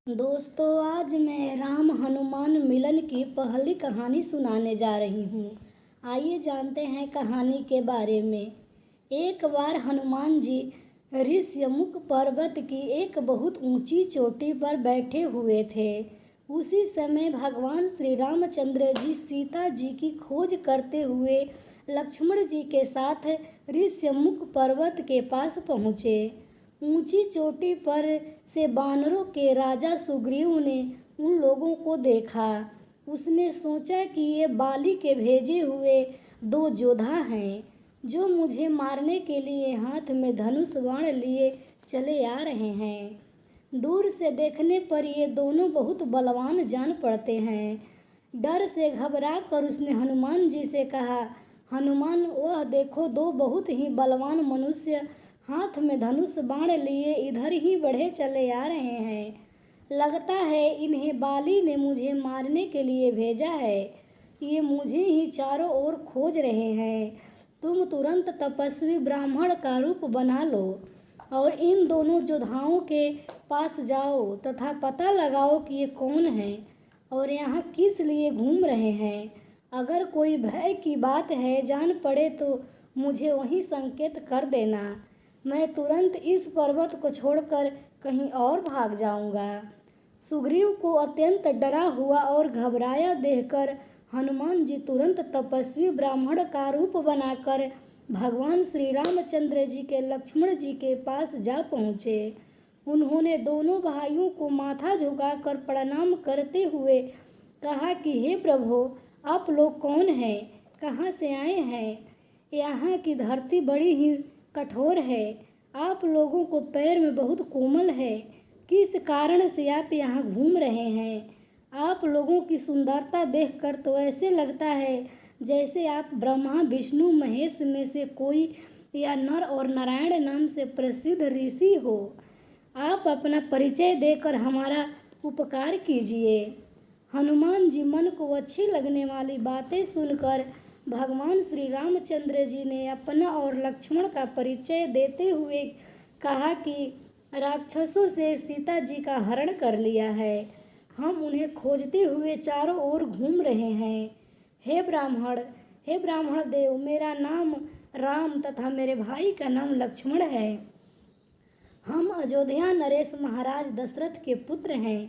दोस्तों, आज मैं राम हनुमान मिलन की पहली कहानी सुनाने जा रही हूँ। आइए जानते हैं कहानी के बारे में। एक बार हनुमान जी ऋष्यमुख पर्वत की एक बहुत ऊंची चोटी पर बैठे हुए थे। उसी समय भगवान श्री रामचंद्र जी सीता जी की खोज करते हुए लक्ष्मण जी के साथ ऋष्यमुख पर्वत के पास पहुँचे। ऊंची चोटी पर से वानरों के राजा सुग्रीव ने उन लोगों को देखा। उसने सोचा कि ये बाली के भेजे हुए दो योद्धा हैं जो मुझे मारने के लिए हाथ में धनुष बाण लिए चले आ रहे हैं। दूर से देखने पर ये दोनों बहुत बलवान जान पड़ते हैं। डर से घबरा कर उसने हनुमान जी से कहा, हनुमान, वह देखो, दो बहुत ही बलवान मनुष्य हाथ में धनुष बाण लिए इधर ही बढ़े चले आ रहे हैं। लगता है इन्हें बाली ने मुझे मारने के लिए भेजा है। ये मुझे ही चारों ओर खोज रहे हैं। तुम तुरंत तपस्वी ब्राह्मण का रूप बना लो और इन दोनों योद्धाओं के पास जाओ तथा पता लगाओ कि ये कौन हैं और यहाँ किस लिए घूम रहे हैं। अगर कोई भय की बात है जान पड़े तो मुझे वहीं संकेत कर देना। मैं तुरंत इस पर्वत को छोड़कर कहीं और भाग जाऊंगा। सुग्रीव को अत्यंत डरा हुआ और घबराया देखकर हनुमान जी तुरंत तपस्वी ब्राह्मण का रूप बनाकर भगवान श्री रामचंद्र जी के लक्ष्मण जी के पास जा पहुँचे। उन्होंने दोनों भाइयों को माथा झुकाकर प्रणाम करते हुए कहा कि हे प्रभु, आप लोग कौन हैं, कहाँ से आए हैं? यहाँ की धरती बड़ी ही कठोर है। आप लोगों को पैर में बहुत कोमल है। किस कारण से आप यहाँ घूम रहे हैं? आप लोगों की सुंदरता देखकर तो ऐसे लगता है जैसे आप ब्रह्मा विष्णु महेश में से कोई या नर और नारायण नाम से प्रसिद्ध ऋषि हो। आप अपना परिचय देकर हमारा उपकार कीजिए। हनुमान जी मन को अच्छी लगने वाली बातें सुनकर भगवान श्री रामचंद्र जी ने अपना और लक्ष्मण का परिचय देते हुए कहा कि राक्षसों से सीता जी का हरण कर लिया है। हम उन्हें खोजते हुए चारों ओर घूम रहे हैं। हे ब्राह्मण देव, मेरा नाम राम तथा मेरे भाई का नाम लक्ष्मण है। हम अयोध्या नरेश महाराज दशरथ के पुत्र हैं।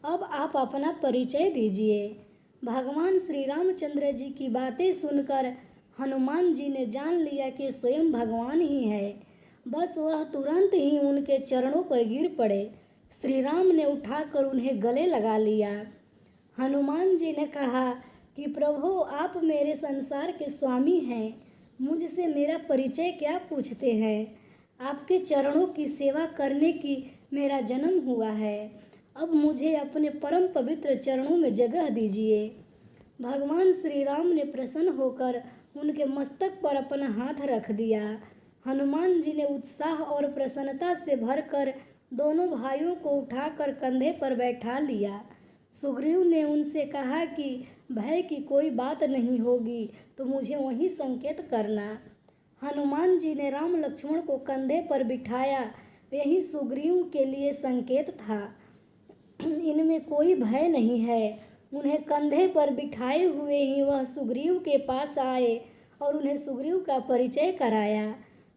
अब आप अपना परिचय दीजिए। भगवान श्री रामचंद्र जी की बातें सुनकर हनुमान जी ने जान लिया कि स्वयं भगवान ही है। बस वह तुरंत ही उनके चरणों पर गिर पड़े। श्री राम ने उठाकर उन्हें गले लगा लिया। हनुमान जी ने कहा कि प्रभु, आप मेरे संसार के स्वामी हैं। मुझसे मेरा परिचय क्या पूछते हैं? आपके चरणों की सेवा करने की मेरा जन्म हुआ है। अब मुझे अपने परम पवित्र चरणों में जगह दीजिए। भगवान श्री राम ने प्रसन्न होकर उनके मस्तक पर अपना हाथ रख दिया। हनुमान जी ने उत्साह और प्रसन्नता से भरकर दोनों भाइयों को उठाकर कंधे पर बैठा लिया। सुग्रीव ने उनसे कहा कि भय की कोई बात नहीं होगी तो मुझे वहीं संकेत करना। हनुमान जी ने राम लक्ष्मण को कंधे पर बिठाया। यही सुग्रीव के लिए संकेत था। इनमें कोई भय नहीं है। उन्हें कंधे पर बिठाए हुए ही वह सुग्रीव के पास आए और उन्हें सुग्रीव का परिचय कराया।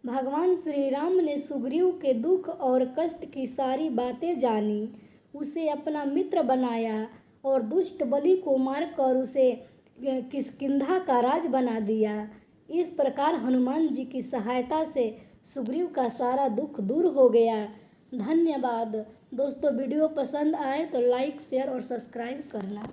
भगवान श्री राम ने सुग्रीव के दुख और कष्ट की सारी बातें जानी, उसे अपना मित्र बनाया और दुष्ट बलि को मारकर उसे किष्किंधा का राज बना दिया। इस प्रकार हनुमान जी की सहायता से सुग्रीव का सारा दुख दूर हो गया। धन्यवाद दोस्तों। वीडियो पसंद आए तो लाइक, शेयर और सब्सक्राइब करना।